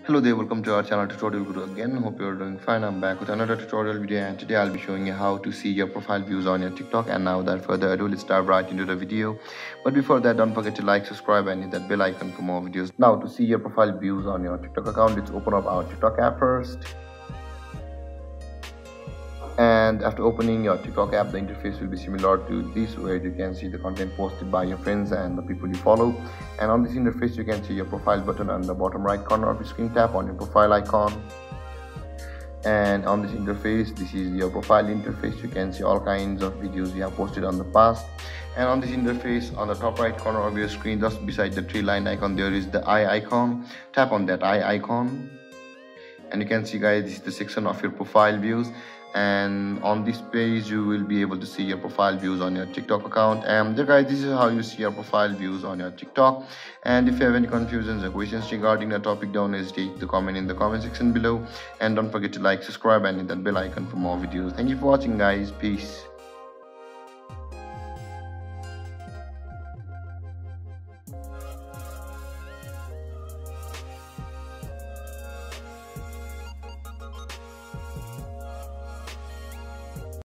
Hello there, welcome to our channel Tutorial Guru again. Hope you're doing fine. I'm back with another tutorial video, and today I'll be showing you how to see your profile views on your TikTok. And now without further ado, let's dive right into the video. But before that, don't forget to like, subscribe and hit that bell icon for more videos. Now to see your profile views on your TikTok account, let's open up our TikTok app first. And after opening your TikTok app, the interface will be similar to this, where you can see the content posted by your friends and the people you follow. And on this interface, you can see your profile button on the bottom right corner of your screen. Tap on your profile icon, and on this interface, this is your profile interface. You can see all kinds of videos you have posted on the past. And on this interface, on the top right corner of your screen, just beside the three line icon, there is the eye icon. Tap on that eye icon, and you can see, guys, this is the section of your profile views. And on this page, you will be able to see your profile views on your TikTok account. And there, guys, this is how you see your profile views on your TikTok. And if you have any confusions or questions regarding the topic, don't hesitate to comment in the comment section below. And don't forget to like, subscribe and hit that bell icon for more videos. Thank you for watching, guys. Peace.